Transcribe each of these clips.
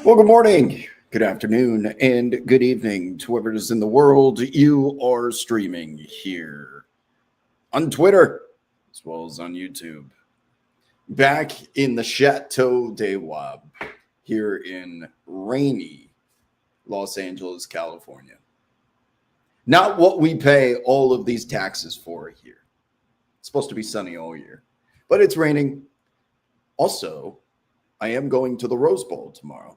Well, good morning, good afternoon, and good evening to whoever it is in the world you are streaming here on Twitter as well as on YouTube. Back in the Chateau de Wab here in rainy Los Angeles, California. Not what we pay all of these taxes for here. It's supposed to be sunny all year, but it's raining. Also, I am going to the Rose Bowl tomorrow.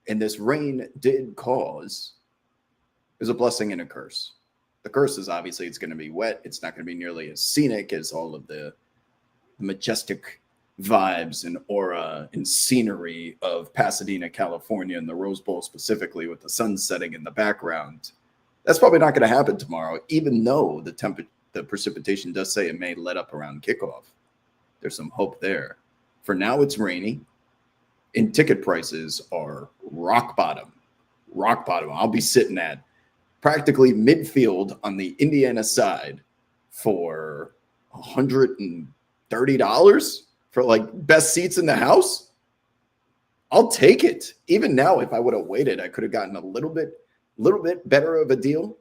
And this rain did cause is a blessing and a curse. The curse is obviously it's going to be wet. It's not going to be nearly as scenic as all of the majestic vibes and aura and scenery of Pasadena, California, and the Rose Bowl specifically with the sun setting in the background. That's probably not going to happen tomorrow, even though the precipitation does say it may let up around kickoff. There's some hope there. For now, it's rainy. And ticket prices are rock bottom. Rock bottom. I'll be sitting at practically midfield on the Indiana side for $130 for like best seats in the house. I'll take it. Even now, if I would have waited, I could have gotten a little bit better of a deal.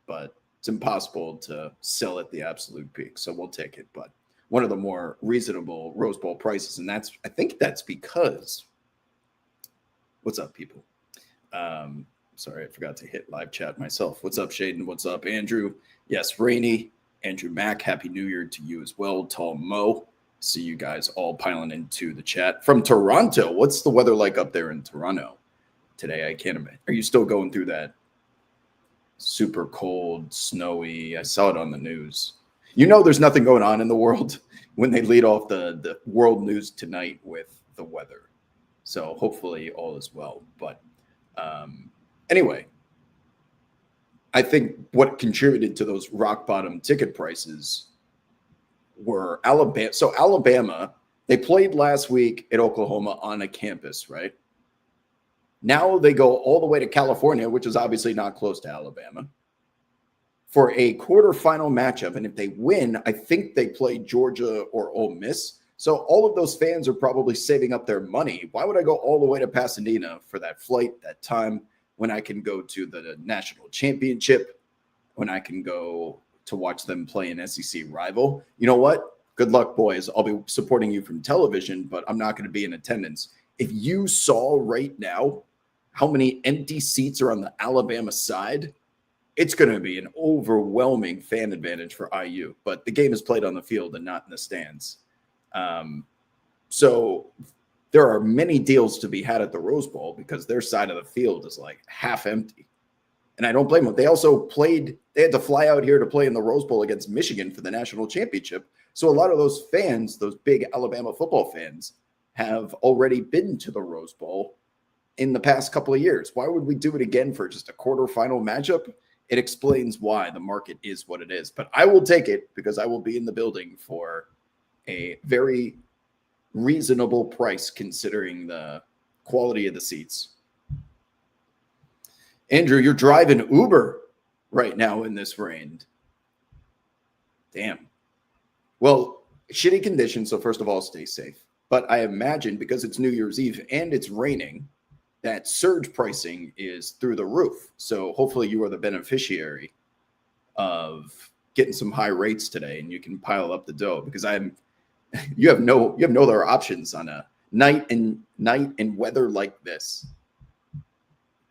But it's impossible to sell at the absolute peak. So we'll take it. But one of the more reasonable Rose Bowl prices. And I think that's because, what's up, people? Sorry, I forgot to hit live chat myself. What's up, Shaden? What's up, Andrew? Yes, Rainy. Andrew Mack, Happy New Year to you as well. Tall Mo. See you guys all piling into the chat. From Toronto, what's the weather like up there in Toronto today? I can't imagine. Are you still going through that super cold, snowy? I saw it on the news. You know there's nothing going on in the world when they lead off the world news tonight with the weather. So hopefully all is well. But anyway, I think what contributed to those rock bottom ticket prices were Alabama. So Alabama, they played last week at Oklahoma on a campus, right? Now they go all the way to California, which is obviously not close to Alabama, for a quarterfinal matchup. And if they win, I think they play Georgia or Ole Miss. So all of those fans are probably saving up their money. Why would I go all the way to Pasadena for that flight, that time, when I can go to the national championship, when I can go to watch them play an SEC rival? You know what? Good luck, boys. I'll be supporting you from television, but I'm not going to be in attendance. If you saw right now how many empty seats are on the Alabama side, it's going to be an overwhelming fan advantage for IU, but the game is played on the field and not in the stands. So there are many deals to be had at the Rose Bowl because their side of the field is like half empty. And I don't blame them. They also they had to fly out here to play in the Rose Bowl against Michigan for the national championship. So a lot of those fans, those big Alabama football fans, have already been to the Rose Bowl in the past couple of years. Why would we do it again for just a quarterfinal matchup? It explains why the market is what it is. But I will take it because I will be in the building for a very reasonable price considering the quality of the seats. Andrew, you're driving Uber right now in this rain. Damn. Well, shitty conditions. So first of all, stay safe. But I imagine because it's New Year's Eve and it's raining, that surge pricing is through the roof. So hopefully you are the beneficiary of getting some high rates today and you can pile up the dough because you have no other options on a night and weather like this.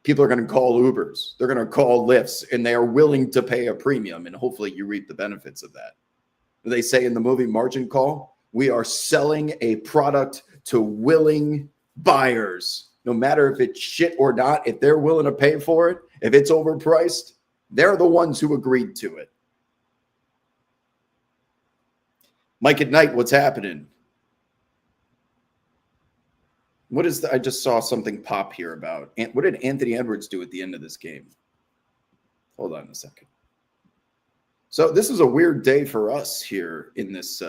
People are going to call Ubers. They're going to call Lyfts, and they are willing to pay a premium, and hopefully you reap the benefits of that. They say in the movie Margin Call, we are selling a product to willing buyers. No matter if it's shit or not, if they're willing to pay for it, if it's overpriced, they're the ones who agreed to it. Mike at Night, what's happening? I just saw something pop here about, what did Anthony Edwards do at the end of this game? Hold on a second. So this is a weird day for us here in this.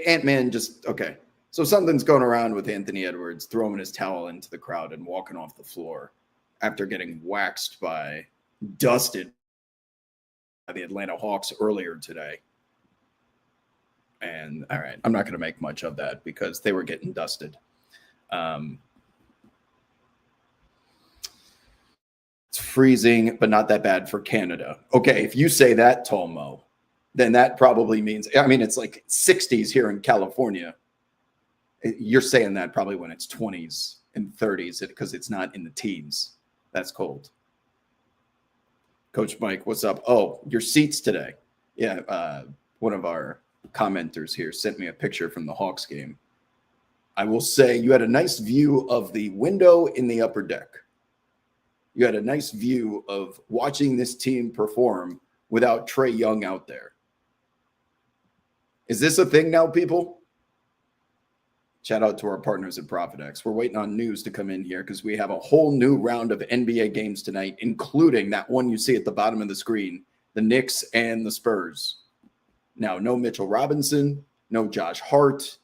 Ant-Man just, okay. So something's going around with Anthony Edwards throwing his towel into the crowd and walking off the floor after getting dusted the Atlanta Hawks earlier today. And all right, I'm not going to make much of that because they were getting dusted. It's freezing, but not that bad for Canada. Okay, if you say that, Tolmo, then that probably means, I mean, it's like 60s here in California. You're saying that probably when it's 20s and 30s because it's not in the teens. That's cold. Coach Mike, what's up? Oh, your seats today. Yeah, one of our commenters here sent me a picture from the Hawks game. I will say you had a nice view of the window in the upper deck. You had a nice view of watching this team perform without Trae Young out there. Is this a thing now, people? Shout out to our partners at ProfitX. We're waiting on news to come in here because we have a whole new round of NBA games tonight, including that one you see at the bottom of the screen, the Knicks and the Spurs. Now, no Mitchell Robinson, no Josh Hart,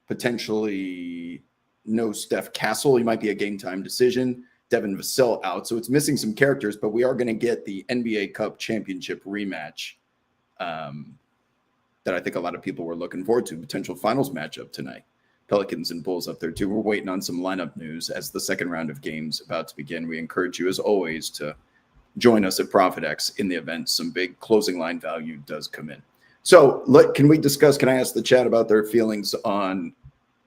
potentially no Steph Castle. He might be a game time decision. Devin Vassell out. So it's missing some characters, but we are going to get the NBA Cup championship rematch that I think a lot of people were looking forward to. Potential finals matchup tonight. Pelicans and Bulls up there too. We're waiting on some lineup news as the second round of games about to begin. We encourage you, as always, to join us at ProfitX in the event some big closing line value does come in. So can I ask the chat about their feelings on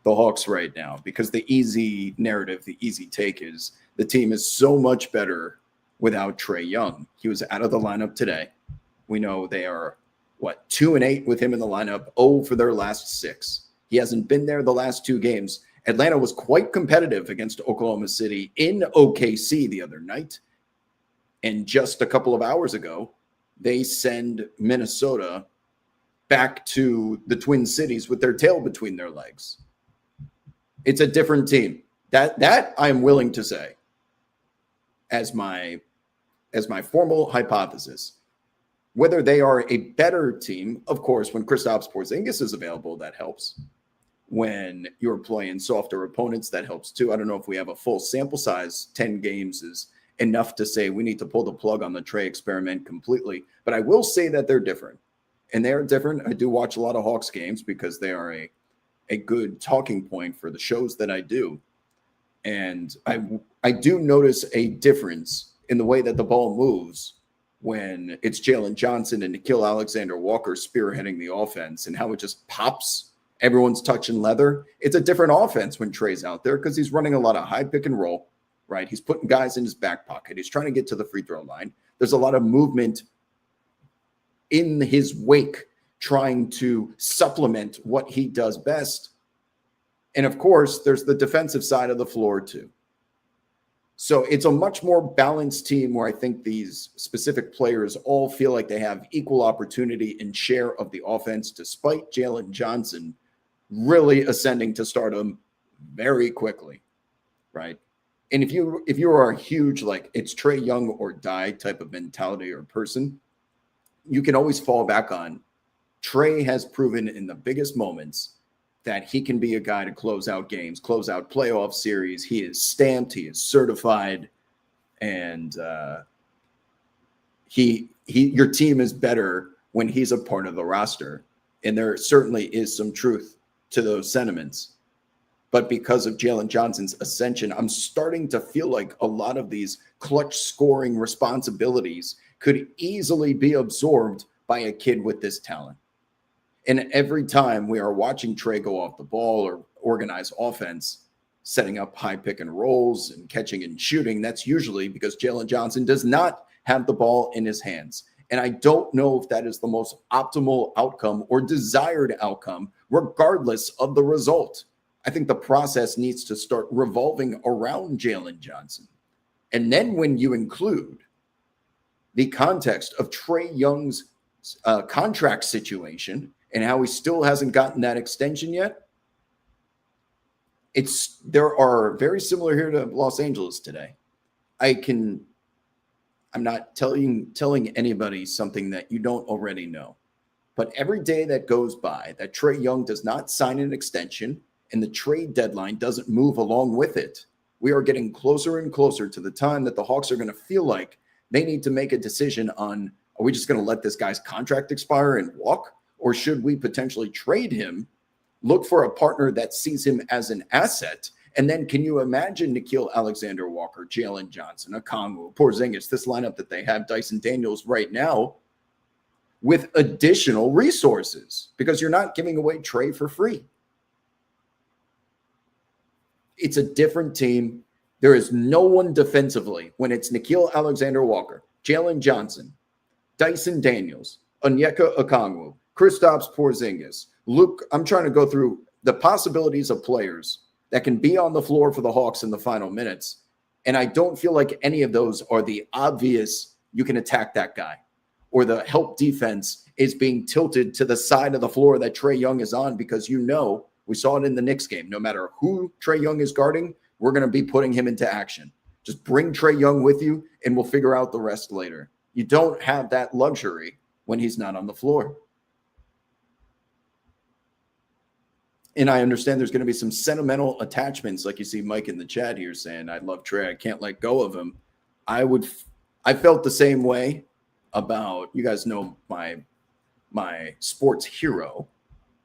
the Hawks right now? Because the easy narrative, the easy take is the team is so much better without Trae Young. He was out of the lineup today. We know they are, 2-8 with him in the lineup, 0 for their last 6. He hasn't been there the last 2 games. Atlanta was quite competitive against Oklahoma City in OKC the other night. And just a couple of hours ago, they send Minnesota back to the Twin Cities with their tail between their legs. It's a different team. That I am willing to say as my formal hypothesis. Whether they are a better team, of course, when Kristaps Porzingis is available, that helps. When you're playing softer opponents, that helps too. I don't know if we have a full sample size. 10 games is enough to say we need to pull the plug on the Trae experiment completely. But I will say that they're different. And they're different. I do watch a lot of Hawks games because they are a good talking point for the shows that I do. And I do notice a difference in the way that the ball moves when it's Jalen Johnson and Nickeil Alexander-Walker spearheading the offense and how it just pops. Everyone's touching leather. It's a different offense when Trae's out there because he's running a lot of high pick and roll, right? He's putting guys in his back pocket. He's trying to get to the free throw line. There's a lot of movement in his wake trying to supplement what he does best. And of course, there's the defensive side of the floor too. So it's a much more balanced team where I think these specific players all feel like they have equal opportunity and share of the offense, despite Jalen Johnson really ascending to stardom very quickly, right? And if you are a huge, like it's Trae Young or die type of mentality or person, you can always fall back on Trae has proven in the biggest moments that he can be a guy to close out games, close out playoff series. He is stamped, he is certified, and your team is better when he's a part of the roster. And there certainly is some truth to those sentiments. But because of Jalen Johnson's ascension, I'm starting to feel like a lot of these clutch scoring responsibilities could easily be absorbed by a kid with this talent. And every time we are watching Trae go off the ball or organize offense, setting up high pick and rolls and catching and shooting, that's usually because Jalen Johnson does not have the ball in his hands. And I don't know if that is the most optimal outcome or desired outcome, regardless of the result. I think the process needs to start revolving around Jalen Johnson. And then when you include the context of Trae Young's contract situation and how he still hasn't gotten that extension yet, there are very similar here to Los Angeles today. I'm not telling anybody something that you don't already know. But every day that goes by that Trae Young does not sign an extension and the trade deadline doesn't move along with it, we are getting closer and closer to the time that the Hawks are going to feel like they need to make a decision on Are we just going to let this guy's contract expire and walk? Or should we potentially trade him, look for a partner that sees him as an asset? And then can you imagine Nickeil Alexander-Walker, Jalen Johnson, Okongwu, Porzingis, this lineup that they have, Dyson Daniels right now, with additional resources? Because you're not giving away Trae for free. It's a different team. There is no one defensively when it's Nickeil Alexander-Walker, Jalen Johnson, Dyson Daniels, Onyeka Okongwu, Kristaps Porzingis, Luke. I'm trying to go through the possibilities of players that can be on the floor for the Hawks in the final minutes. And I don't feel like any of those are the obvious, you can attack that guy, or the help defense is being tilted to the side of the floor that Trae Young is on, because we saw it in the Knicks game. No matter who Trae Young is guarding, we're going to be putting him into action. Just bring Trae Young with you, and we'll figure out the rest later. You don't have that luxury when he's not on the floor. And I understand there's going to be some sentimental attachments, like you see Mike in the chat here saying, I love Trae, I can't let go of him. I felt the same way about, you guys know my sports hero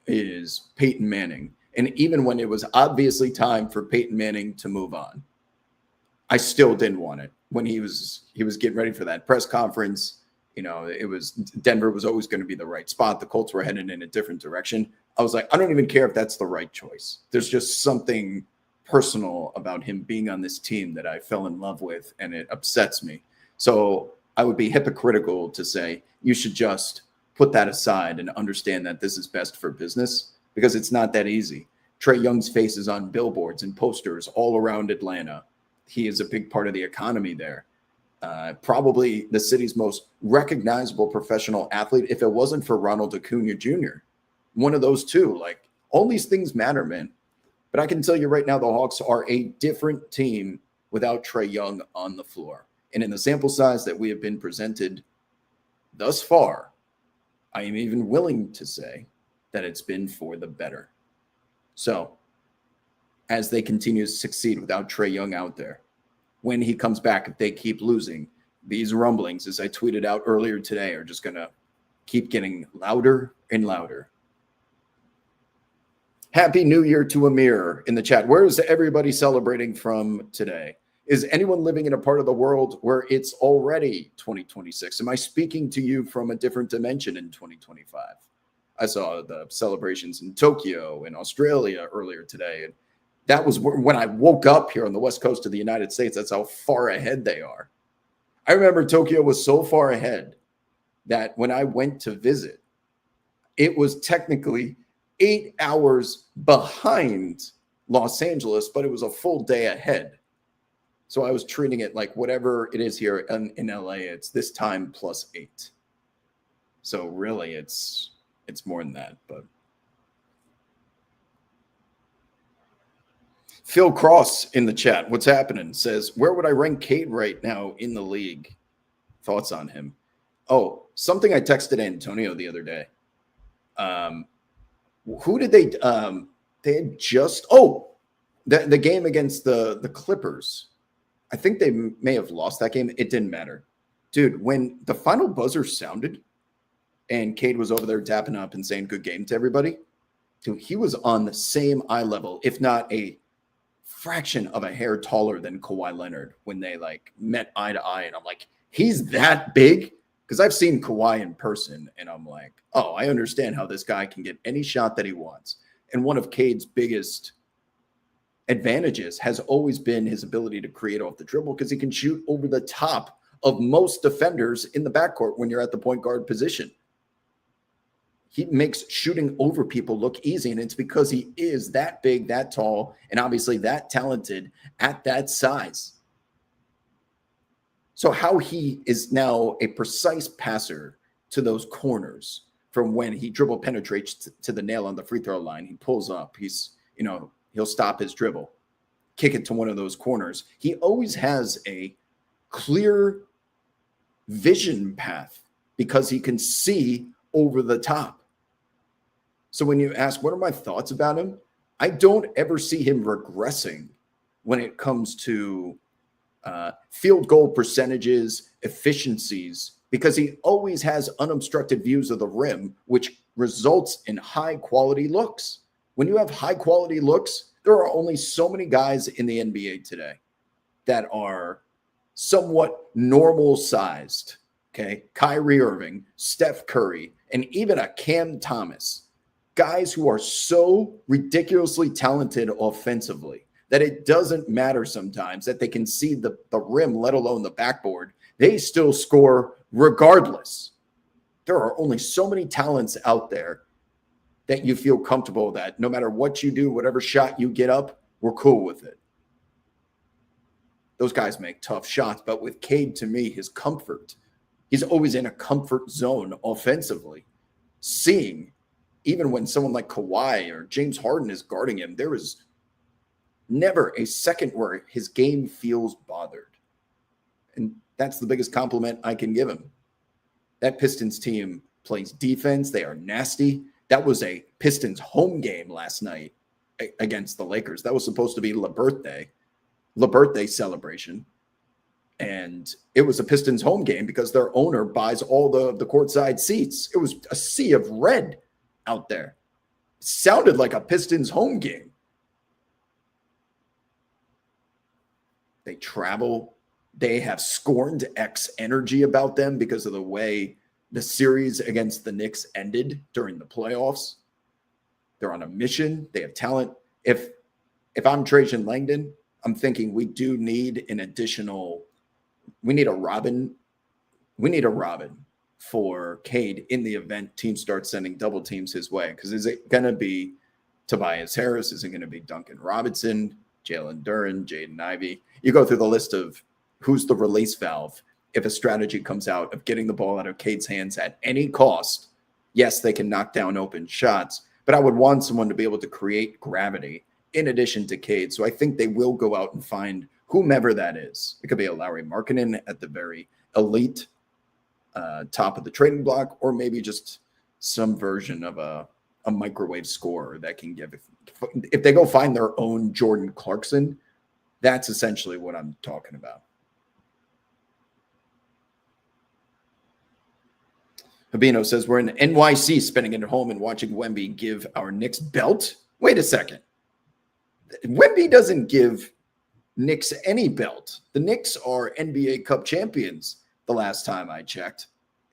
is Peyton Manning. And even when it was obviously time for Peyton Manning to move on, I still didn't want it. When he was getting ready for that press conference, it was Denver was always going to be the right spot. The Colts were headed in a different direction. I was like, I don't even care if that's the right choice. There's just something personal about him being on this team that I fell in love with, and it upsets me. So I would be hypocritical to say you should just put that aside and understand that this is best for business, because it's not that easy. Trae Young's face is on billboards and posters all around Atlanta. He is a big part of the economy there. Probably the city's most recognizable professional athlete, if it wasn't for Ronald Acuna Jr. One of those two. Like, all these things matter, man. But I can tell you right now, the Hawks are a different team without Trae Young on the floor. And in the sample size that we have been presented thus far, I am even willing to say that it's been for the better. So, as they continue to succeed without Trae Young out there, when he comes back, if they keep losing, these rumblings, as I tweeted out earlier today, are just going to keep getting louder and louder. Happy New Year to Amir in the chat. Where is everybody celebrating from today? Is anyone living in a part of the world where it's already 2026? Am I speaking to you from a different dimension in 2025? I saw the celebrations in Tokyo and Australia earlier today. And that was when I woke up here on the West Coast of the United States. That's how far ahead they are. I remember Tokyo was so far ahead that when I went to visit, it was technically 8 hours behind Los Angeles, but it was a full day ahead. So I was treating it like whatever it is here in LA, it's this time plus 8. So really it's more than that. But Phil Cross in the chat, what's happening? Says, where would I rank Cade right now in the league? Thoughts on him? Oh, something I texted Antonio the other day. Who did they had just the game against the Clippers. I think they may have lost that game. It didn't matter. Dude, when the final buzzer sounded and Cade was over there dapping up and saying good game to everybody, dude, he was on the same eye level, if not a fraction of a hair taller than Kawhi Leonard when they met eye to eye. And I'm like, he's that big? Because I've seen Kawhi in person, and I'm like, oh, I understand how this guy can get any shot that he wants. And one of Cade's biggest advantages has always been his ability to create off the dribble, because he can shoot over the top of most defenders in the backcourt when you're at the point guard position. He makes shooting over people look easy, and it's because he is that big, that tall, and obviously that talented at that size. So how he is now a precise passer to those corners, from when he dribble penetrates to the nail on the free throw line, he pulls up, he'll stop his dribble, kick it to one of those corners. He always has a clear vision path because he can see over the top. So when you ask, what are my thoughts about him? I don't ever see him regressing when it comes to field goal percentages, efficiencies, because he always has unobstructed views of the rim, which results in high quality looks. When you have high quality looks, there are only so many guys in the NBA today that are somewhat normal sized. Okay. Kyrie Irving, Steph Curry, and even a Cam Thomas, guys who are so ridiculously talented offensively that it doesn't matter sometimes that they can see the rim, let alone the backboard. They still score regardless. There are only so many talents out there that you feel comfortable that no matter what you do, whatever shot you get up, we're cool with it. Those guys make tough shots, but with Cade, to me, his comfort, he's always in a comfort zone offensively. Seeing, even when someone like Kawhi or James Harden is guarding him, there is never a second where his game feels bothered. And that's the biggest compliment I can give him. That Pistons team plays defense. They are nasty. That was a Pistons home game last night against the Lakers. That was supposed to be La Birthday celebration. And it was a Pistons home game because their owner buys all the courtside seats. It was a sea of red out there. It sounded like a Pistons home game. They travel. They have scorned X energy about them because of the way the series against the Knicks ended during the playoffs. They're on a mission. They have talent. If I'm Trajan Langdon, I'm thinking we do need an additional. We need a Robin. We need a Robin for Cade in the event teams start sending double teams his way. Because is it going to be Tobias Harris? Is it going to be Duncan Robinson, Jalen Duren, Jaden Ivey? You go through the list of who's the release valve if a strategy comes out of getting the ball out of Cade's hands at any cost. Yes, they can knock down open shots, but I would want someone to be able to create gravity in addition to Cade. So I think they will go out and find whomever that is. It could be a Lauri Markkanen at the very elite top of the trading block, or maybe just some version of a microwave scorer that can give. If they go find their own Jordan Clarkson, that's essentially what I'm talking about. Habino says, we're in NYC spending it at home and watching Wemby give our Knicks belt. Wait a second. Wemby doesn't give Knicks any belt. The Knicks are NBA Cup champions the last time I checked,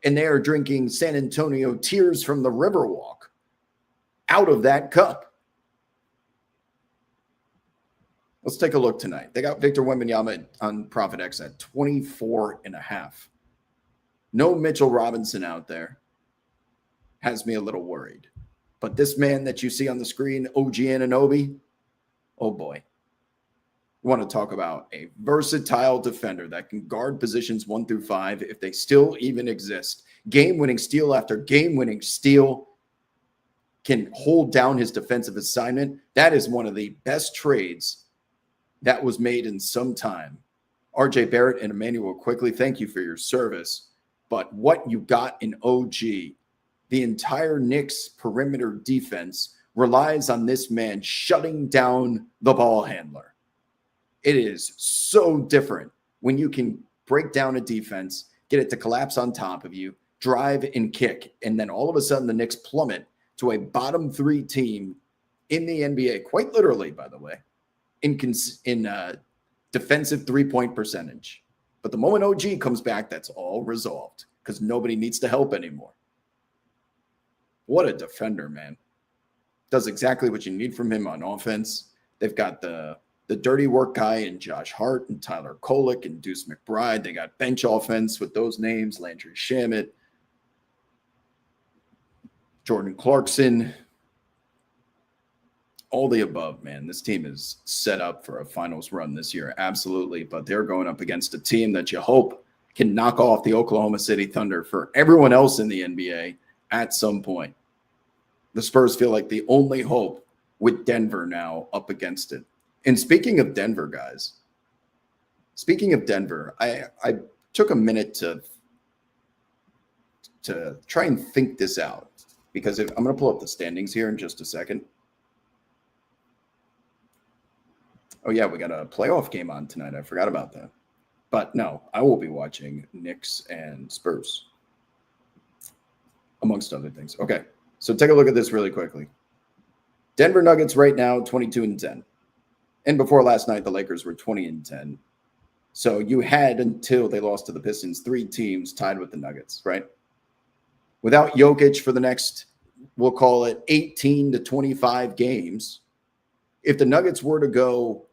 and they are drinking San Antonio tears from the Riverwalk out of that cup. Let's take a look tonight. They got Victor Wembanyama on Prophet X at 24.5. No Mitchell Robinson out there. Has me a little worried. But this man that you see on the screen, OG Anunoby, oh boy. You want to talk about a versatile defender that can guard positions 1 through 5 if they still even exist. Game-winning steal after game-winning steal, can hold down his defensive assignment. That is one of the best trades that was made in some time. RJ Barrett and Emmanuel Quickley, thank you for your service. But what you got in OG, the entire Knicks perimeter defense relies on this man shutting down the ball handler. It is so different when you can break down a defense, get it to collapse on top of you, drive and kick, and then all of a sudden the Knicks plummet to a bottom 3 team in the NBA, quite literally, by the way, in defensive three-point percentage. But the moment OG comes back, that's all resolved because nobody needs to help anymore. What a defender, man. Does exactly what you need from him on offense. They've got the dirty work guy in Josh Hart and Tyler Kolek and Deuce McBride. They got bench offense with those names, Landry Shamet, Jordan Clarkson, all the above, man. This team is set up for a finals run this year, absolutely. But they're going up against a team that you hope can knock off the Oklahoma City Thunder for everyone else in the NBA at some point. The Spurs feel like the only hope with Denver now up against it. And speaking of Denver, guys, I took a minute to try and think this out because I'm going to pull up the standings here in just a second. Oh, yeah, we got a playoff game on tonight. I forgot about that. But no, I will be watching Knicks and Spurs. amongst other things. Okay, so take a look at this really quickly. Denver Nuggets right now 22-10, and before last night the Lakers were 20-10. So you had, until they lost to the Pistons, 3 teams tied with the Nuggets, right? Without Jokic for the next, we'll call it 18 to 25 games, if the Nuggets were to go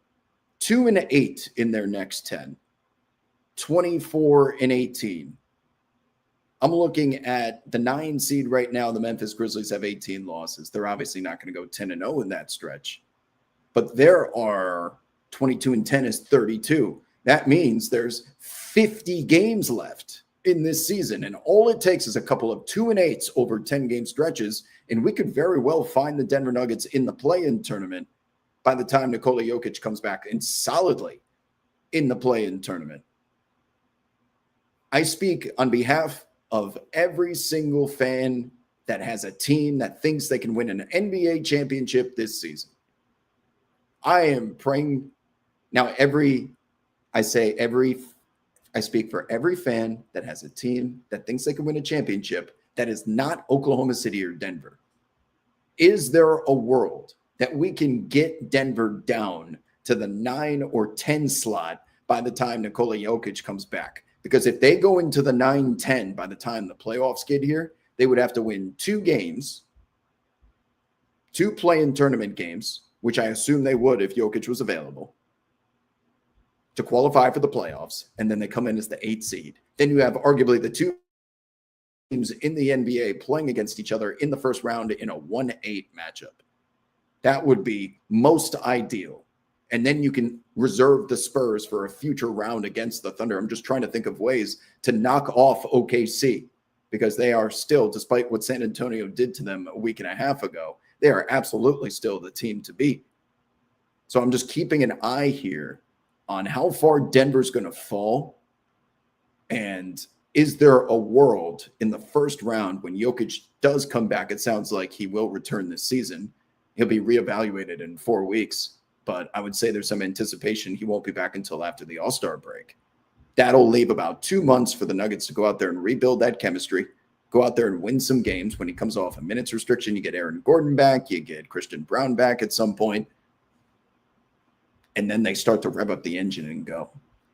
2-8 in their next 10, 24-18, I'm looking at the 9 seed right now. The Memphis Grizzlies have 18 losses. They're obviously not going to go 10-0 in that stretch, but there are 22-10 is 32. That means there's 50 games left in this season, and all it takes is a couple of 2-8s over 10-game stretches, and we could very well find the Denver Nuggets in the play-in tournament by the time Nikola Jokic comes back, and solidly in the play-in tournament. I speak on behalf of every single fan that has a team that thinks they can win an NBA championship this season. I am praying now. I speak for every fan that has a team that thinks they can win a championship that is not Oklahoma City or Denver. Is there a world that we can get Denver down to the 9 or 10 slot by the time Nikola Jokic comes back? Because if they go into the 9-10 by the time the playoffs get here, they would have to win 2 games, 2 play-in tournament games, which I assume they would if Jokic was available, to qualify for the playoffs, and then they come in as the 8th seed. Then you have arguably the 2 teams in the NBA playing against each other in the first round in a 1-8 matchup. That would be most ideal. And then you can reserve the Spurs for a future round against the Thunder. I'm just trying to think of ways to knock off OKC, because they are still, despite what San Antonio did to them a week and a half ago, they are absolutely still the team to beat. So I'm just keeping an eye here on how far Denver's going to fall. And is there a world in the first round when Jokic does come back? It sounds like he will return this season. He'll be reevaluated in 4 weeks. But I would say there's some anticipation he won't be back until after the All-Star break. That'll leave about 2 months for the Nuggets to go out there and rebuild that chemistry, go out there and win some games. When he comes off a minutes restriction, you get Aaron Gordon back, you get Christian Brown back at some point, and then they start to rev up the engine and go.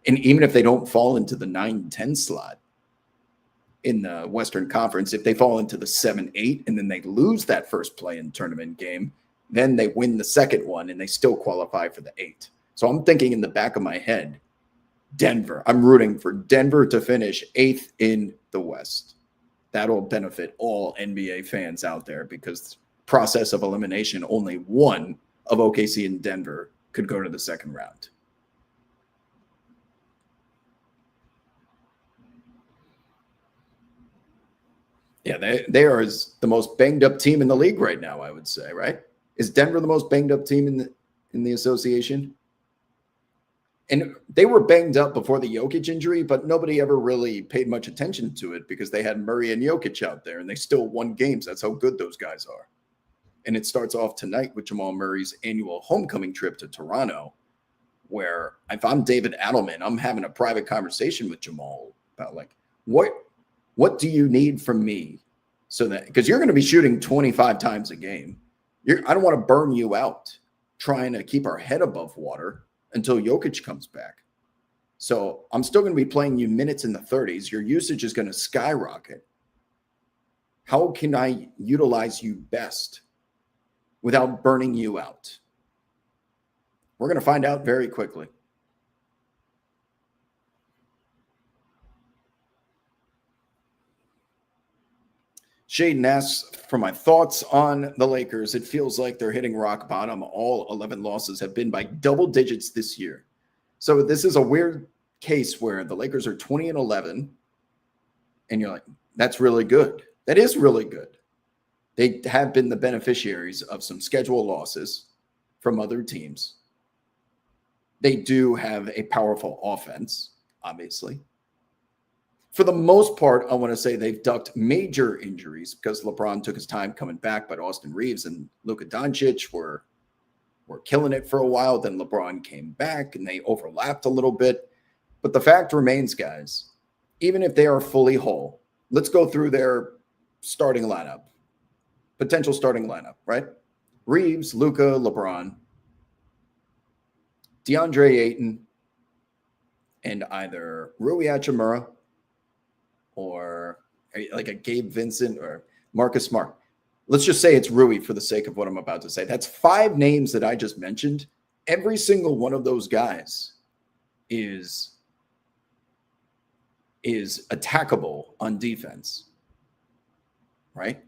And even if they don't fall into the 9-10 slot in the Western Conference, if they fall into the 7-8 and then they lose that first play-in tournament game, then they win the second one and they still qualify for the 8. So I'm thinking in the back of my head, Denver. I'm rooting for Denver to finish 8th in the West. That'll benefit all NBA fans out there, because process of elimination, only one of OKC and Denver could go to the second round. Yeah, they are the most banged up team in the league right now, I would say, right? Is Denver the most banged up team in the association? And they were banged up before the Jokic injury, but nobody ever really paid much attention to it because they had Murray and Jokic out there, and they still won games. That's how good those guys are. And it starts off tonight with Jamal Murray's annual homecoming trip to Toronto, where if I'm David Adelman, I'm having a private conversation with Jamal about, like, what do you need from me? So that, because you're going to be shooting 25 times a game. I don't want to burn you out trying to keep our head above water until Jokic comes back. So I'm still going to be playing you minutes in the 30s. Your usage is going to skyrocket. How can I utilize you best without burning you out? We're going to find out very quickly. Shaden asks for my thoughts on the Lakers. It feels like they're hitting rock bottom. All 11 losses have been by double digits this year. So this is a weird case where the Lakers are 20-11, and you're like, that's really good. That is really good. They have been the beneficiaries of some schedule losses from other teams. They do have a powerful offense, obviously. For the most part, I want to say they've ducked major injuries because LeBron took his time coming back, but Austin Reeves and Luka Doncic were killing it for a while. Then LeBron came back and they overlapped a little bit. But the fact remains, guys, even if they are fully whole, let's go through their starting lineup, potential starting lineup, right? Reeves, Luka, LeBron, DeAndre Ayton, and either Rui Hachimura or like a Gabe Vincent or Marcus Smart. Let's just say it's Rui for the sake of what I'm about to say. That's 5 names that I just mentioned. Every single one of those guys is attackable on defense, right?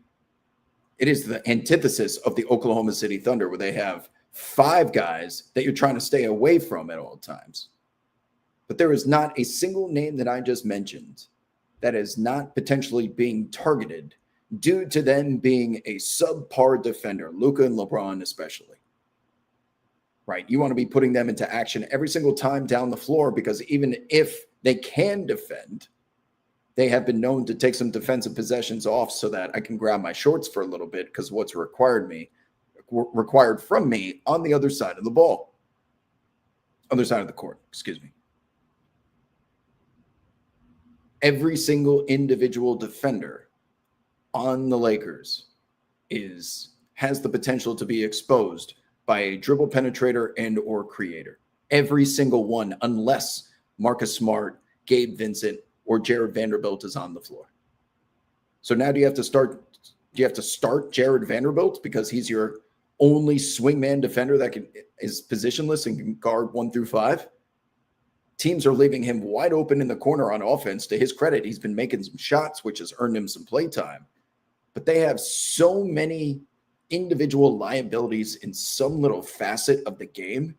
It is the antithesis of the Oklahoma City Thunder, where they have 5 guys that you're trying to stay away from at all times. But there is not a single name that I just mentioned that is not potentially being targeted due to them being a subpar defender, Luka and LeBron especially. Right? You want to be putting them into action every single time down the floor, because even if they can defend, they have been known to take some defensive possessions off so that I can grab my shorts for a little bit, because what's required from me on the other side of the ball, other side of the court, excuse me. Every single individual defender on the Lakers has the potential to be exposed by a dribble penetrator and or creator. Every single one, unless Marcus Smart, Gabe Vincent, or Jared Vanderbilt is on the floor. So now do you have to start Jared Vanderbilt because he's your only swingman defender that is positionless and can guard 1 through 5? Teams are leaving him wide open in the corner on offense. To his credit, he's been making some shots, which has earned him some play time. But they have so many individual liabilities in some little facet of the game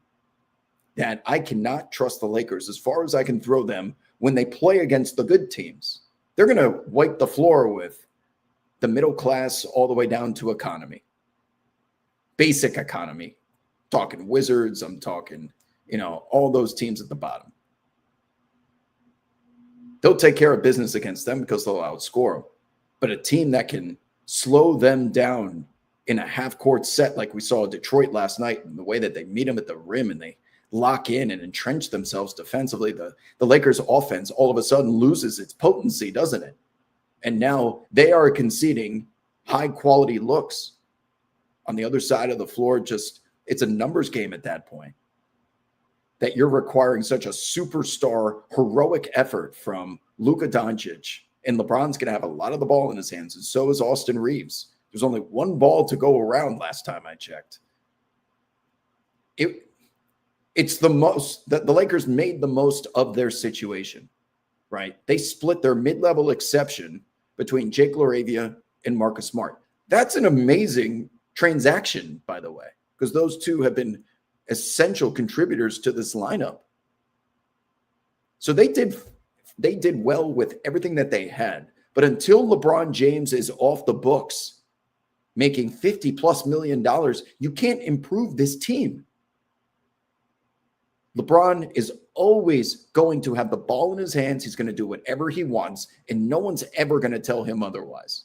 that I cannot trust the Lakers as far as I can throw them when they play against the good teams. They're going to wipe the floor with the middle class all the way down to economy. Basic economy. I'm talking Wizards. I'm talking, all those teams at the bottom. They'll take care of business against them because they'll outscore them. But a team that can slow them down in a half-court set like we saw Detroit last night, and the way that they meet them at the rim and they lock in and entrench themselves defensively, the Lakers offense all of a sudden loses its potency, doesn't it? And now they are conceding high-quality looks on the other side of the floor. It's a numbers game at that point, that you're requiring such a superstar heroic effort from Luka Doncic, and LeBron's going to have a lot of the ball in his hands, and so is Austin Reeves. There's only 1 ball to go around last time I checked. It's the most that the Lakers made the most of their situation, right? They split their mid-level exception between Jake LaRavia and Marcus Smart. That's an amazing transaction, by the way, because those two have been essential contributors to this lineup. So they did well with everything that they had. But until LeBron James is off the books, making $50+ million, you can't improve this team. LeBron is always going to have the ball in his hands. He's going to do whatever he wants, and no one's ever going to tell him otherwise.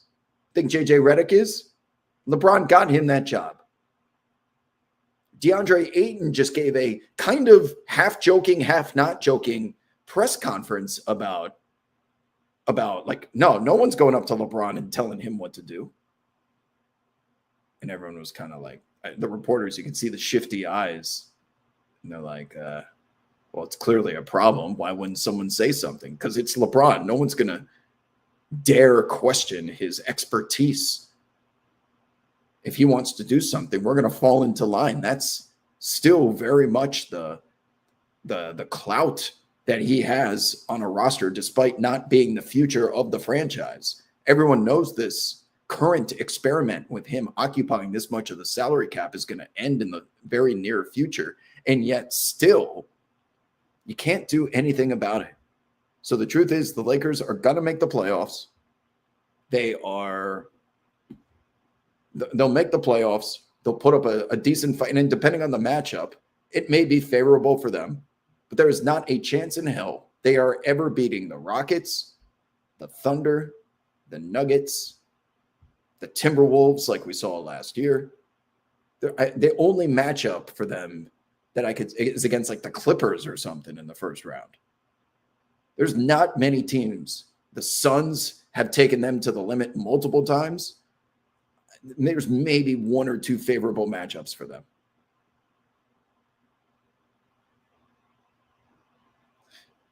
Think JJ Redick is? LeBron got him that job. DeAndre Ayton just gave a kind of half joking, half not joking press conference about no one's going up to LeBron and telling him what to do. And everyone was kind of like, the reporters, you can see the shifty eyes. And they're like, well, it's clearly a problem. Why wouldn't someone say something? Because it's LeBron. No one's going to dare question his expertise. If he wants to do something, we're going to fall into line. That's still very much the clout that he has on a roster, despite not being the future of the franchise. Everyone knows this current experiment with him occupying this much of the salary cap is going to end in the very near future. And yet still, you can't do anything about it. So the truth is, the Lakers are going to make the playoffs. They'll make the playoffs. They'll put up a decent fight. And depending on the matchup, it may be favorable for them. But there is not a chance in hell they are ever beating the Rockets, the Thunder, the Nuggets, the Timberwolves like we saw last year. The only matchup for them that is against like the Clippers or something in the first round. There's not many teams. The Suns have taken them to the limit multiple times. There's maybe one or two favorable matchups for them.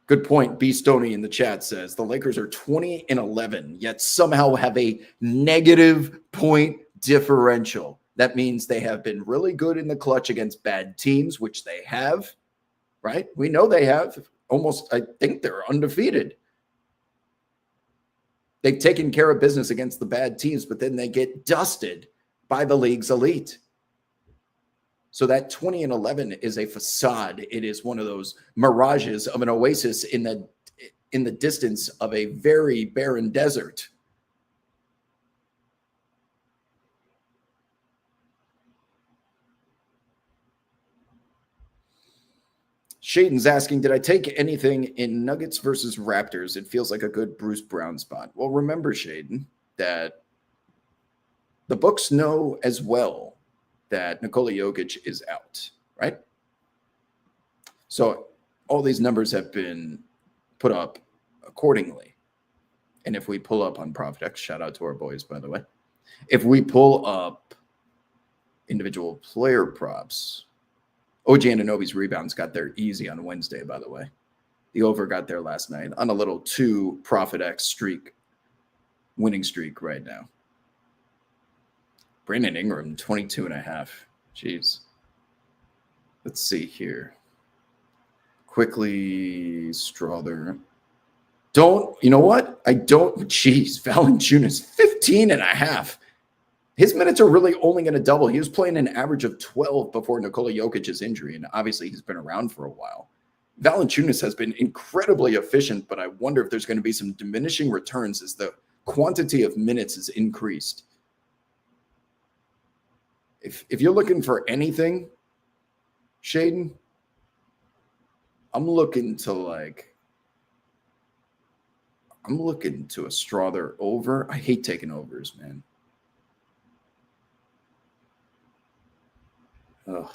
Good point. B. Stoney in the chat says the Lakers are 20-11, yet somehow have a negative point differential. That means they have been really good in the clutch against bad teams, which they have, right? We know they have. Almost, I think they're undefeated. They've taken care of business against the bad teams, but then they get dusted by the league's elite. So that 20-11 is a facade. It is one of those mirages of an oasis in the distance of a very barren desert. Shaden's asking, did I take anything in Nuggets versus Raptors? It feels like a good Bruce Brown spot. Well, remember, Shaden, that the books know as well that Nikola Jokic is out, right? So all these numbers have been put up accordingly. And if we pull up on ProfitX, shout out to our boys, by the way. If we pull up individual player props, OG Anunoby's rebounds got there easy on Wednesday, by the way. The over got there last night on a little 2 ProfitX streak, winning streak right now. Brandon Ingram, 22.5. Jeez. Let's see here. Quickly, Strother. You know what? Jeez, Valanciunas, 15.5. His minutes are really only going to double. He was playing an average of 12 before Nikola Jokic's injury, and obviously he's been around for a while. Valanciunas has been incredibly efficient, but I wonder if there's going to be some diminishing returns as the quantity of minutes is increased. If you're looking for anything, Shaden, I'm looking to a Strother over. I hate taking overs, man. Ugh.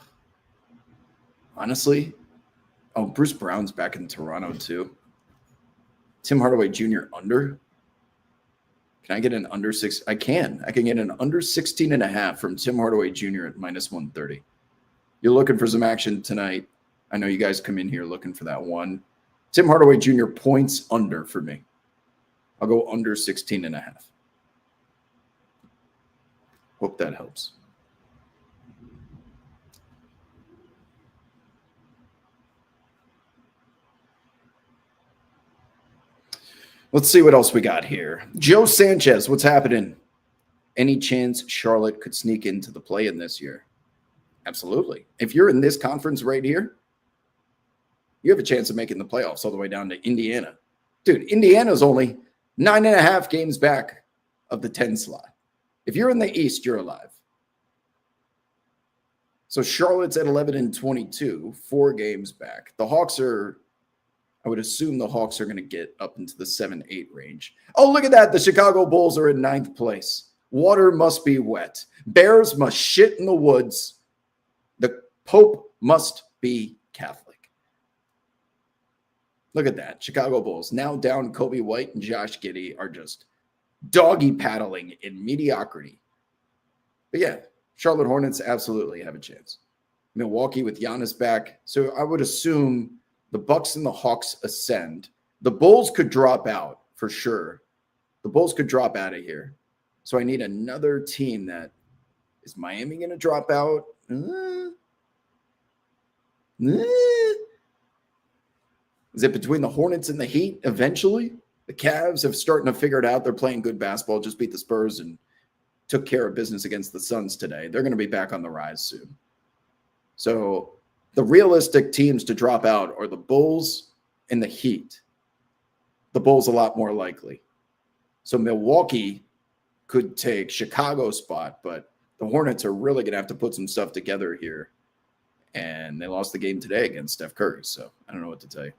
Honestly, Bruce Brown's back in Toronto too. Tim Hardaway Jr. under. Can I get an under 6? I can get an under 16.5 from Tim Hardaway Jr. at -130. You're looking for some action tonight. I know you guys come in here looking for that one. Tim Hardaway Jr. points under for me. I'll go under 16.5. Hope that helps. Let's see what else we got here. Joe Sanchez, what's happening? Any chance Charlotte could sneak into the play-in this year? Absolutely. If you're in this conference right here, you have a chance of making the playoffs all the way down to Indiana. Dude, Indiana's only 9.5 games back of the 10 slot. If you're in the East, you're alive. So Charlotte's at 11-22, 4 games back. The Hawks are... I would assume the Hawks are going to get up into the 7-8 range. Oh, look at that. The Chicago Bulls are in 9th place. Water must be wet. Bears must shit in the woods. The Pope must be Catholic. Look at that. Chicago Bulls now down Kobe White and Josh Giddey are just doggy paddling in mediocrity. But yeah, Charlotte Hornets absolutely have a chance. Milwaukee with Giannis back. So I would assume the Bucks and the Hawks ascend. The Bulls could drop out for sure. The Bulls could drop out of here. So I need another team that is Miami going to drop out? Is it between the Hornets and the Heat eventually? The Cavs have starting to figure it out. They're playing good basketball, just beat the Spurs and took care of business against the Suns today. They're going to be back on the rise soon. So the realistic teams to drop out are the Bulls and the Heat. The Bulls a lot more likely. So Milwaukee could take Chicago's spot, but the Hornets are really going to have to put some stuff together here. And they lost the game today against Steph Curry, so I don't know what to tell you.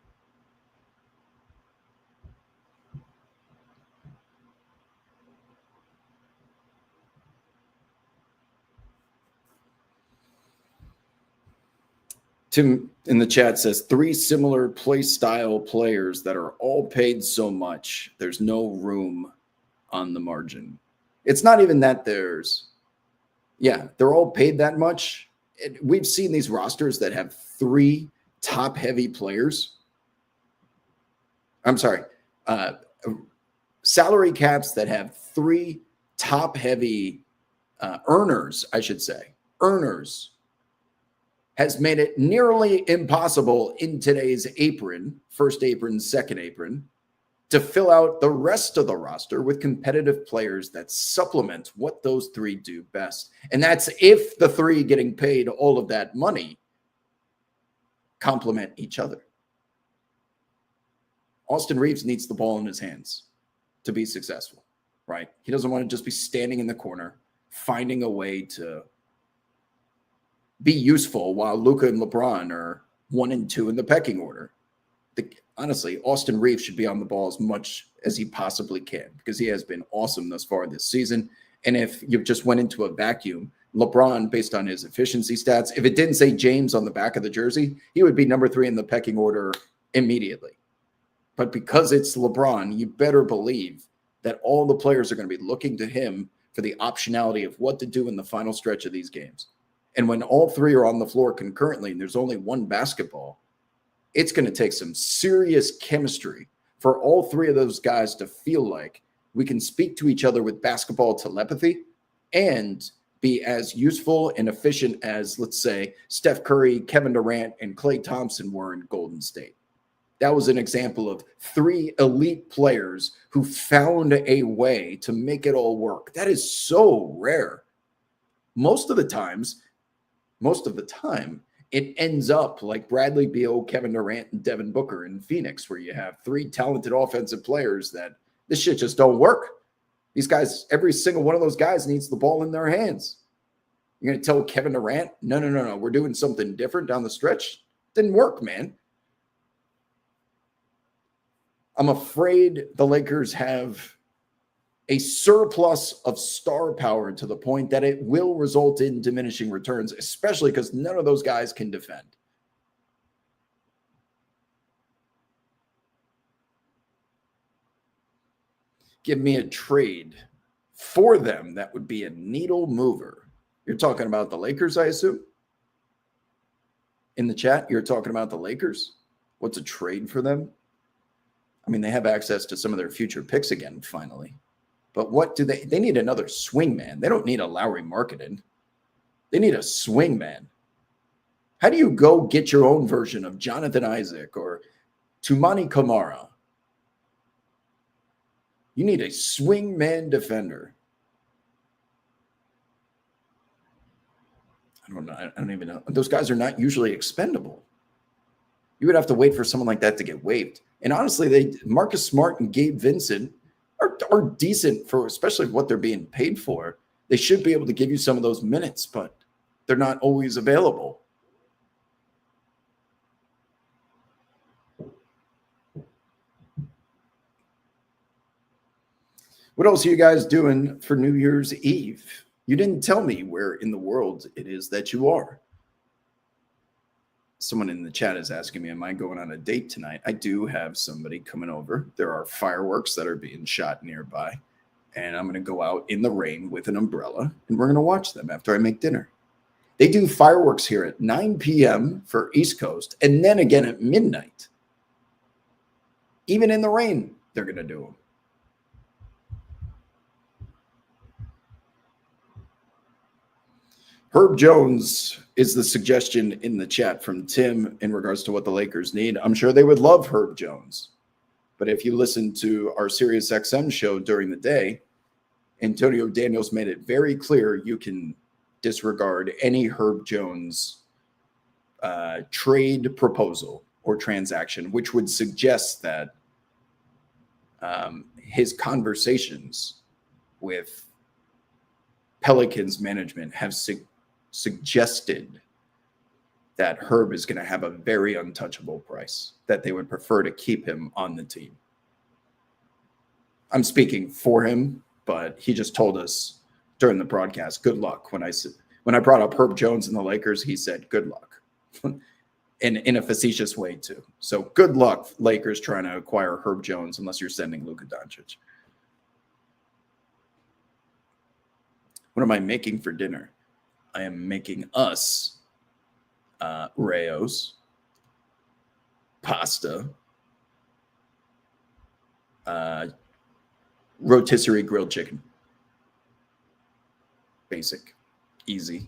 Tim in the chat says 3 similar play style players that are all paid so much. There's no room on the margin. It's not even that they're all paid that much. We've seen these rosters that have 3 top-heavy players. I'm sorry, salary caps that have 3 top-heavy earners, I should say. Earners has made it nearly impossible in today's apron, first apron, second apron, to fill out the rest of the roster with competitive players that supplement what those 3 do best. And that's if the 3 getting paid all of that money complement each other. Austin Reaves needs the ball in his hands to be successful, right? He doesn't want to just be standing in the corner, finding a way to be useful while Luka and LeBron are 1 and 2 in the pecking order. Honestly, Austin Reaves should be on the ball as much as he possibly can because he has been awesome thus far this season. And if you just went into a vacuum, LeBron, based on his efficiency stats, if it didn't say James on the back of the jersey, he would be number 3 in the pecking order immediately. But because it's LeBron, you better believe that all the players are going to be looking to him for the optionality of what to do in the final stretch of these games. And when all 3 are on the floor concurrently and there's only 1 basketball, it's going to take some serious chemistry for all 3 of those guys to feel like we can speak to each other with basketball telepathy and be as useful and efficient as, let's say, Steph Curry, Kevin Durant, and Klay Thompson were in Golden State. That was an example of 3 elite players who found a way to make it all work. That is so rare. Most of the time, it ends up like Bradley Beal, Kevin Durant, and Devin Booker in Phoenix, where you have 3 talented offensive players that this shit just don't work. These guys, every single one of those guys needs the ball in their hands. You're going to tell Kevin Durant, no, we're doing something different down the stretch? Didn't work, man. I'm afraid the Lakers have a surplus of star power to the point that it will result in diminishing returns, especially because none of those guys can defend. Give me a trade for them that would be a needle mover. You're talking about the Lakers, I assume? In the chat, you're talking about the Lakers? What's a trade for them? I mean, they have access to some of their future picks again, finally. But what do they need? Another swing man. They don't need a Lauri Markkanen. They need a swing man. How do you go get your own version of Jonathan Isaac or Toumani Camara? You need a swing man defender. I don't know. I don't even know. Those guys are not usually expendable. You would have to wait for someone like that to get waived. And honestly, Marcus Smart and Gabe Vincent are decent for, especially what they're being paid for. They should be able to give you some of those minutes, but they're not always available. What else are you guys doing for New Year's Eve? You didn't tell me where in the world it is that you are. Someone in the chat is asking me, am I going on a date tonight? I do have somebody coming over. There are fireworks that are being shot nearby. And I'm going to go out in the rain with an umbrella, and we're going to watch them after I make dinner. They do fireworks here at 9 p.m. for East Coast, and then again at midnight. Even in the rain, they're going to do them. Herb Jones is the suggestion in the chat from Tim in regards to what the Lakers need. I'm sure they would love Herb Jones. But if you listen to our SiriusXM show during the day, Antonio Daniels made it very clear you can disregard any Herb Jones trade proposal or transaction, which would suggest that his conversations with Pelicans management have suggested that Herb is going to have a very untouchable price, that they would prefer to keep him on the team. I'm speaking for him, but he just told us during the broadcast, good luck. When I brought up Herb Jones and the Lakers, he said, good luck. in a facetious way too. So good luck, Lakers, trying to acquire Herb Jones, unless you're sending Luka Doncic. What am I making for dinner? I am making us Rayo's, pasta, rotisserie grilled chicken. Basic, easy.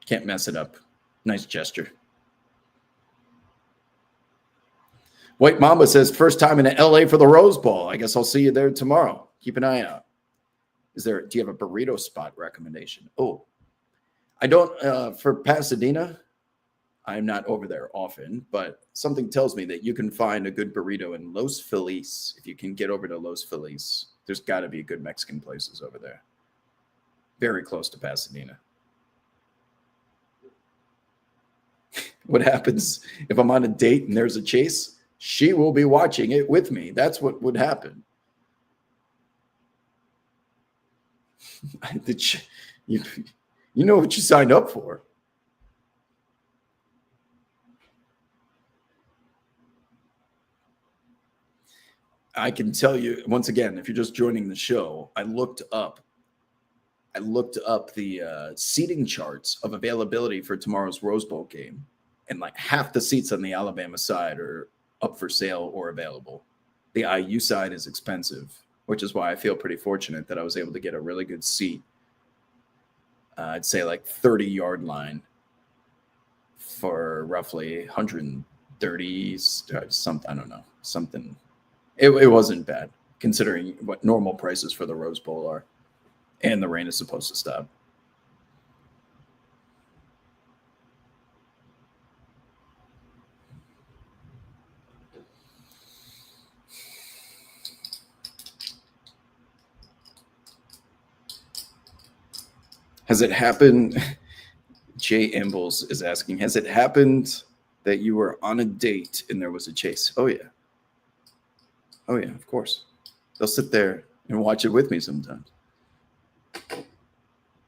Can't mess it up. Nice gesture. White Mamba says, first time in LA for the Rose Bowl. I guess I'll see you there tomorrow. Keep an eye out. Do you have a burrito spot recommendation? Oh, I don't, for Pasadena, I'm not over there often, but something tells me that you can find a good burrito in Los Feliz. If you can get over to Los Feliz, there's got to be good Mexican places over there. Very close to Pasadena. What happens if I'm on a date and there's a chase? She will be watching it with me. That's what would happen. You know what you signed up for. I can tell you once again, if you're just joining the show, I looked up the seating charts of availability for tomorrow's Rose Bowl game, and like half the seats on the Alabama side are up for sale or available. The IU side is expensive, which is why I feel pretty fortunate that I was able to get a really good seat. I'd say like 30-yard line for roughly 130 something. I don't know, something. It wasn't bad considering what normal prices for the Rose Bowl are, and the rain is supposed to stop. Has it happened? Jay Ambles is asking, has it happened that you were on a date and there was a chase? Oh, yeah. Oh, yeah, of course. They'll sit there and watch it with me sometimes.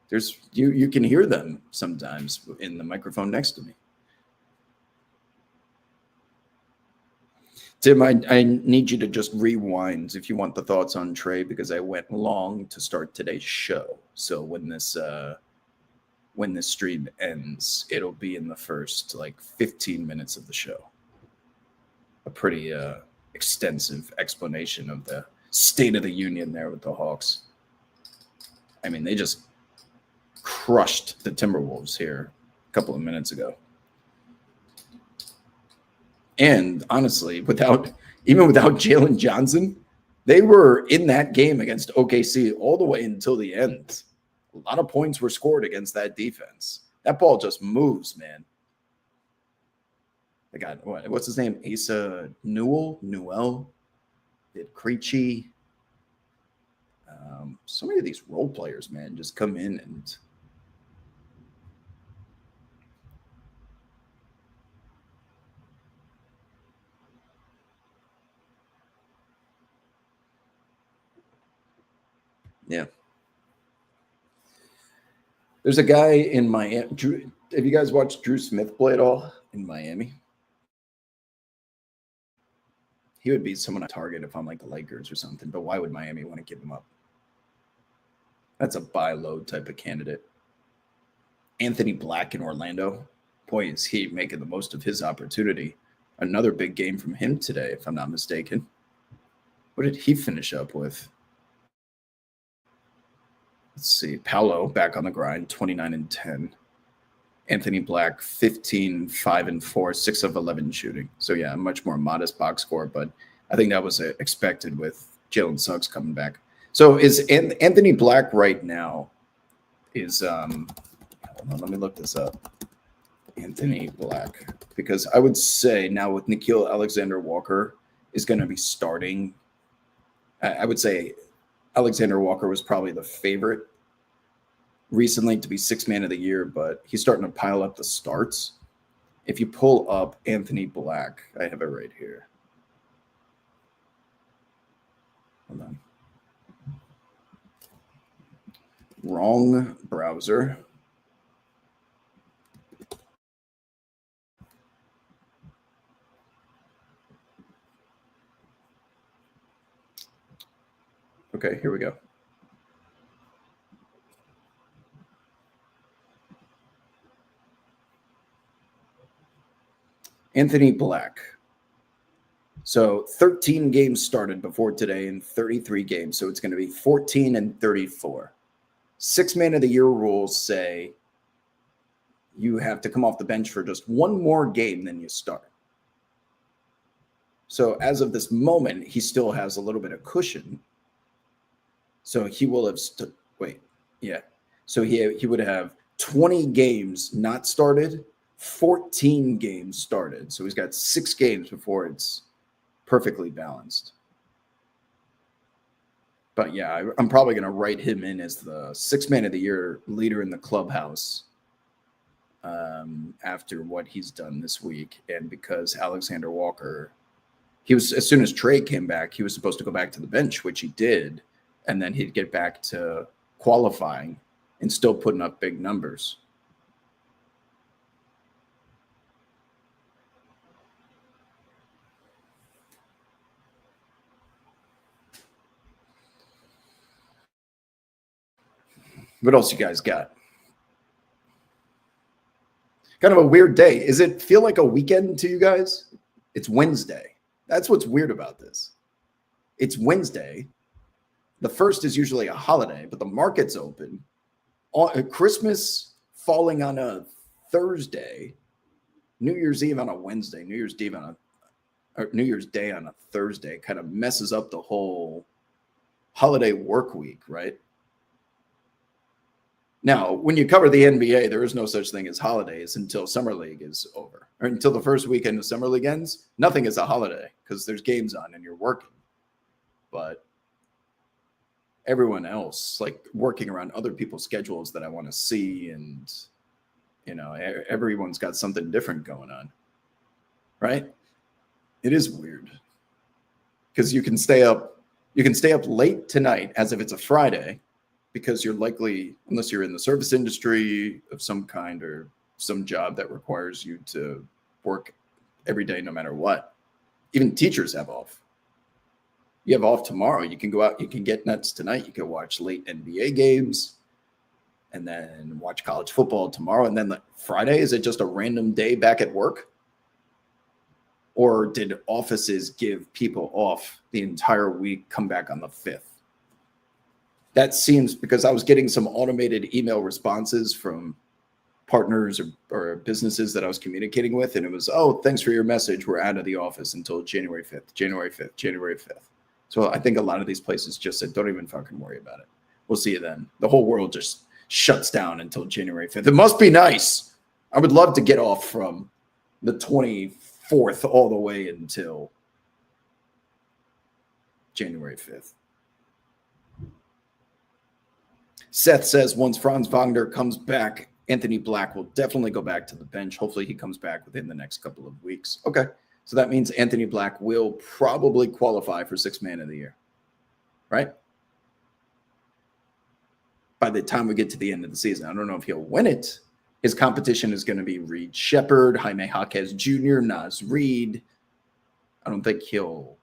There's you can hear them sometimes in the microphone next to me. Tim, I need you to just rewind if you want the thoughts on Trey, because I went long to start today's show. So when this stream ends, it'll be in the first like 15 minutes of the show. A pretty extensive explanation of the state of the union there with the Hawks. I mean, they just crushed the Timberwolves here a couple of minutes ago. And honestly, even without Jalen Johnson, they were in that game against OKC all the way until the end. A lot of points were scored against that defense. That ball just moves, man. They got what's his name? Asa Newell, did Creechy. So many of these role players, man, just come in and yeah. There's a guy in Miami. Have you guys watched Drew Smith play at all in Miami? He would be someone I target if I'm like the Lakers or something, but why would Miami want to give him up? That's a buy low type of candidate. Anthony Black in Orlando. Boy, is he making the most of his opportunity. Another big game from him today, if I'm not mistaken. What did he finish up with? Let's see. Paolo back on the grind, 29 and 10. Anthony Black, 15, 5 and 4, 6 of 11 shooting. So yeah, a much more modest box score, but I think that was expected with Jalen Suggs coming back. So is Anthony Black right now is hold on, let me look this up. Anthony Black, because I would say now with Nickeil Alexander-Walker is going to be starting. I would say Alexander Walker was probably the favorite recently to be sixth man of the year, but he's starting to pile up the starts. If you pull up Anthony Black, I have it right here. Hold on. Wrong browser. Okay, here we go. Anthony Black. So 13 games started before today and 33 games. So it's going to be 14 and 34. 6-man of the year rules say you have to come off the bench for just one more game than you start. So as of this moment, he still has a little bit of cushion. So he will have So he would have 20 games not started, 14 games started. So he's got 6 games before it's perfectly balanced. But yeah, I'm probably going to write him in as the 6-man of the year leader in the clubhouse after what he's done this week. And because Alexander Walker, as soon as Trey came back, he was supposed to go back to the bench, which he did. And then he'd get back to qualifying and still putting up big numbers. What else you guys got? Kind of a weird day. Does it feel like a weekend to you guys? It's Wednesday. That's what's weird about this. It's Wednesday. The first is usually a holiday, but the market's open. Christmas falling on a Thursday, New Year's Eve on a Wednesday, New Year's Day on a Thursday kind of messes up the whole holiday work week, right? Now, when you cover the NBA, there is no such thing as holidays until Summer League is over, or until the first weekend of Summer League ends. Nothing is a holiday because there's games on and you're working. But everyone else, like working around other people's schedules that I want to see, and everyone's got something different going on, right? It is weird because you can stay up late tonight as if it's a Friday, because you're likely, unless you're in the service industry of some kind or some job that requires you to work every day no matter what. Even teachers have off. You have off tomorrow. You can go out, you can get nuts tonight. You can watch late NBA games and then watch college football tomorrow. And then Friday, is it just a random day back at work? Or did offices give people off the entire week, come back on the 5th? That seems, because I was getting some automated email responses from partners or businesses that I was communicating with. And it was, oh, thanks for your message. We're out of the office until January 5th, January 5th, January 5th. So I think a lot of these places just said, don't even fucking worry about it. We'll see you then. The whole world just shuts down until January 5th. It must be nice. I would love to get off from the 24th all the way until January 5th. Seth says once Franz Wagner comes back, Anthony Black will definitely go back to the bench. Hopefully he comes back within the next couple of weeks. Okay. So that means Anthony Black will probably qualify for 6-man of the year, right? By the time we get to the end of the season, I don't know if he'll win it. His competition is going to be Reed Shepherd, Jaime Jaquez Jr., Naz Reid. I don't think he'll.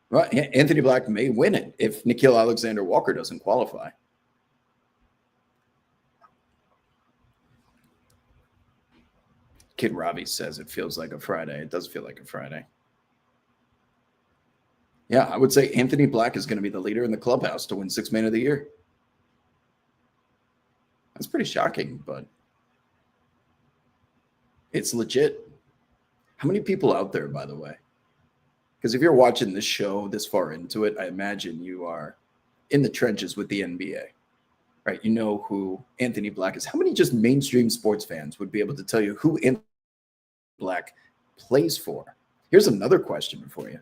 Well, Anthony Black may win it if Nickeil Alexander-Walker doesn't qualify. Kid Robbie says it feels like a Friday. It does feel like a Friday. Yeah, I would say Anthony Black is going to be the leader in the clubhouse to win 6-man of the year. That's pretty shocking, but it's legit. How many people out there, by the way? Because if you're watching this show this far into it, I imagine you are in the trenches with the NBA. Right, you know who Anthony Black is. How many just mainstream sports fans would be able to tell you who Anthony Black plays for? Here's another question for you.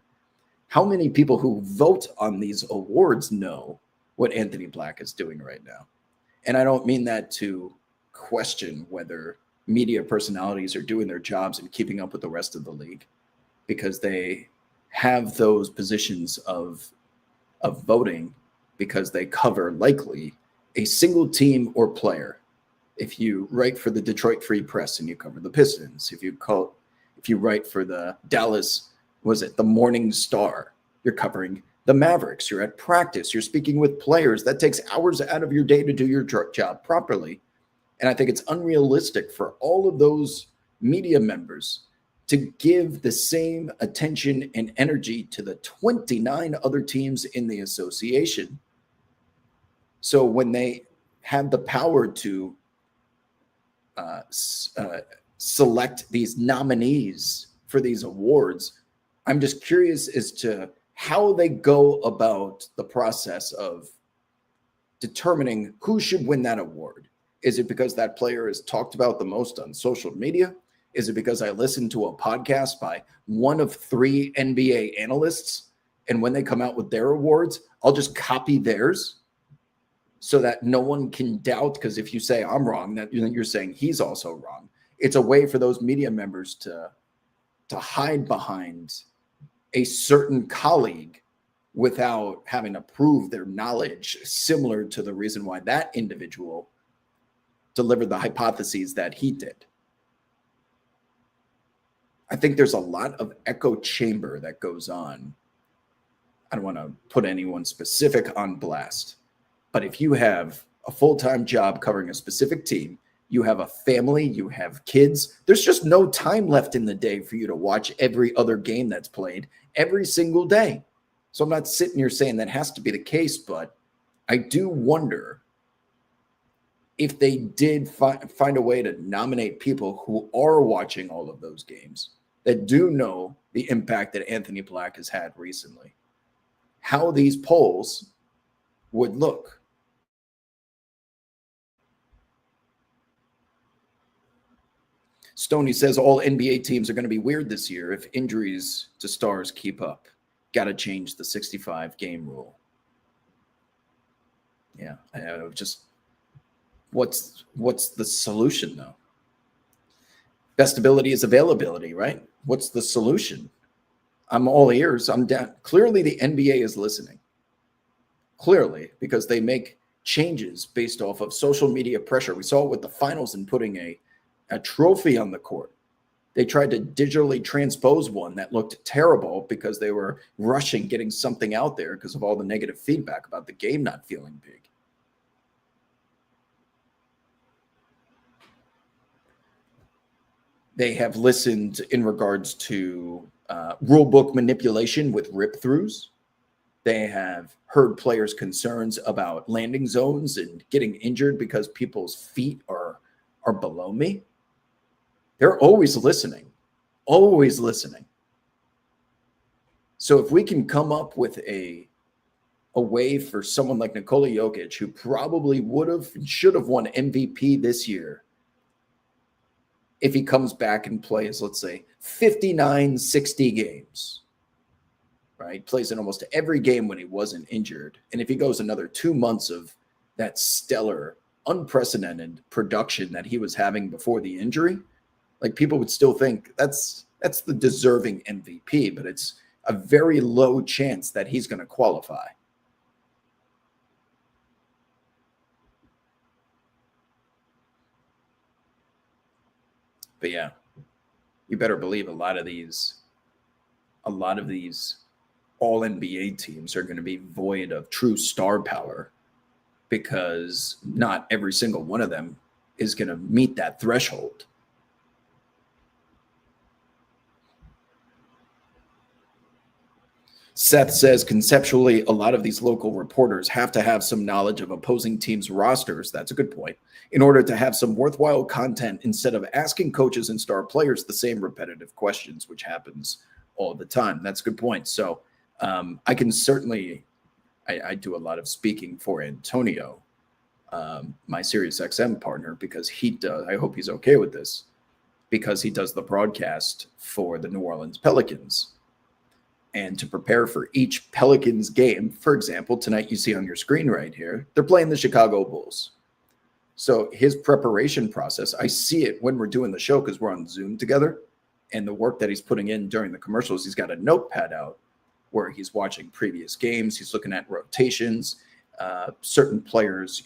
How many people who vote on these awards know what Anthony Black is doing right now? And I don't mean that to question whether media personalities are doing their jobs and keeping up with the rest of the league, because they have those positions of voting because they cover likely a single team or player. If you write for the Detroit Free Press and you cover the Pistons, if you write for the Dallas, the Morning Star, you're covering the Mavericks. You're at practice. You're speaking with players. That takes hours out of your day to do your job properly. And I think it's unrealistic for all of those media members to give the same attention and energy to the 29 other teams in the association. So when they have the power to select these nominees for these awards, I'm just curious as to how they go about the process of determining who should win that award. Is it because that player is talked about the most on social media? Is it because I listened to a podcast by one of 3 NBA analysts, and when they come out with their awards, I'll just copy theirs so that no one can doubt? Because if you say I'm wrong, that you're saying he's also wrong. It's a way for those media members to hide behind a certain colleague without having to prove their knowledge, similar to the reason why that individual delivered the hypotheses that he did. I think there's a lot of echo chamber that goes on. I don't want to put anyone specific on blast, but if you have a full-time job covering a specific team, you have a family, you have kids, there's just no time left in the day for you to watch every other game that's played every single day. So I'm not sitting here saying that has to be the case, but I do wonder if they did find a way to nominate people who are watching all of those games, that do know the impact that Anthony Black has had recently, how these polls would look. Stoney says all NBA teams are going to be weird this year if injuries to stars keep up. Got to change the 65 game rule. Yeah, just what's the solution though? Best ability is availability, right? What's the solution? I'm all ears. I'm down. Clearly, the NBA is listening. Clearly, because they make changes based off of social media pressure. We saw it with the finals and putting a trophy on the court. They tried to digitally transpose one that looked terrible because they were rushing getting something out there because of all the negative feedback about the game not feeling big. They have listened in regards to rule book manipulation with rip-throughs. They have heard players' concerns about landing zones and getting injured because people's feet are below me. They're always listening, always listening. So if we can come up with a way for someone like Nikola Jokic, who probably would have and should have won MVP this year, if he comes back and plays, let's say, 59, 60 games, right? Plays in almost every game when he wasn't injured. And if he goes another 2 months of that stellar, unprecedented production that he was having before the injury, like people would still think that's the deserving MVP, but it's a very low chance that he's going to qualify. But yeah, you better believe a lot of these all NBA teams are going to be void of true star power because not every single one of them is going to meet that threshold. Seth says conceptually, a lot of these local reporters have to have some knowledge of opposing teams' rosters. That's a good point. In order to have some worthwhile content instead of asking coaches and star players the same repetitive questions, which happens all the time. That's a good point. So I can certainly, I do a lot of speaking for Antonio, my SiriusXM partner, because he does, I hope he's okay with this, because he does the broadcast for the New Orleans Pelicans. And to prepare for each Pelicans game, for example, tonight you see on your screen right here, they're playing the Chicago Bulls. So his preparation process, I see it when we're doing the show because we're on Zoom together. And the work that he's putting in during the commercials, he's got a notepad out where he's watching previous games. He's looking at rotations, certain players,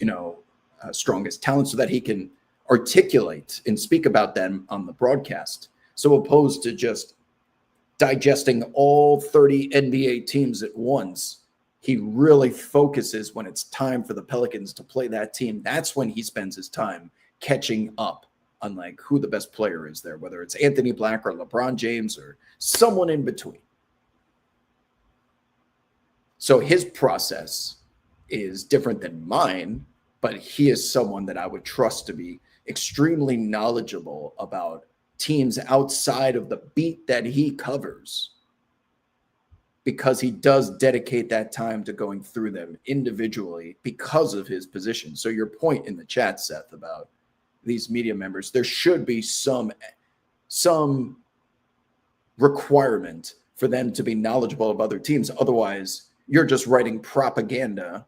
strongest talent, so that he can articulate and speak about them on the broadcast. So opposed to just digesting all 30 NBA teams at once, he really focuses when it's time for the Pelicans to play that team. That's when he spends his time catching up on like who the best player is there, whether it's Anthony Black or LeBron James or someone in between. So his process is different than mine, but he is someone that I would trust to be extremely knowledgeable about teams outside of the beat that he covers, because he does dedicate that time to going through them individually because of his position. So your point in the chat, Seth, about these media members, there should be some requirement for them to be knowledgeable of other teams. Otherwise, you're just writing propaganda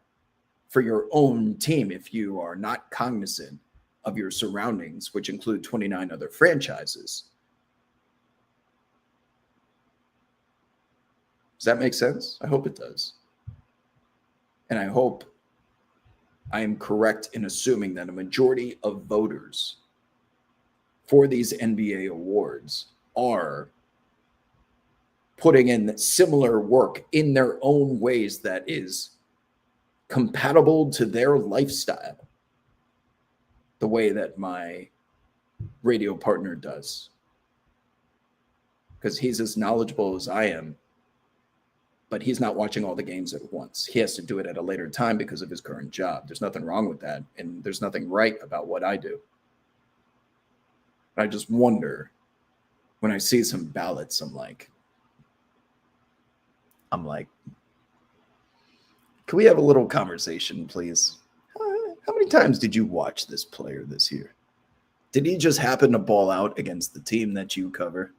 for your own team if you are not cognizant of your surroundings, which include 29 other franchises. Does that make sense? I hope it does. And I hope I am correct in assuming that a majority of voters for these NBA awards are putting in similar work in their own ways that is compatible to their lifestyle, the way that my radio partner does. Because he's as knowledgeable as I am, but he's not watching all the games at once. He has to do it at a later time because of his current job. There's nothing wrong with that, and there's nothing right about what I do. But I just wonder, when I see some ballots, I'm like, can we have a little conversation, please? How many times did you watch this player this year? Did he just happen to ball out against the team that you cover?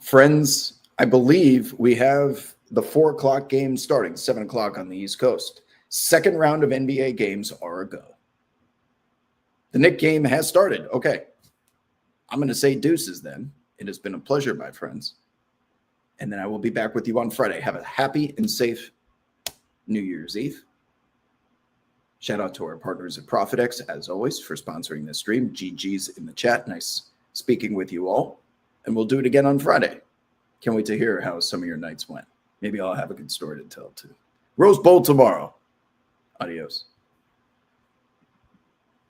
Friends, I believe we have the 4 o'clock game starting, 7 o'clock on the East Coast. Second round of NBA games are a go. The Knick game has started. Okay. I'm going to say deuces then. It has been a pleasure, my friends. And then I will be back with you on Friday. Have a happy and safe New Year's Eve. Shout out to our partners at ProfitX, as always, for sponsoring this stream. GG's in the chat. Nice speaking with you all. And we'll do it again on Friday. Can't wait to hear how some of your nights went. Maybe I'll have a good story to tell, too. Rose Bowl tomorrow. Adios.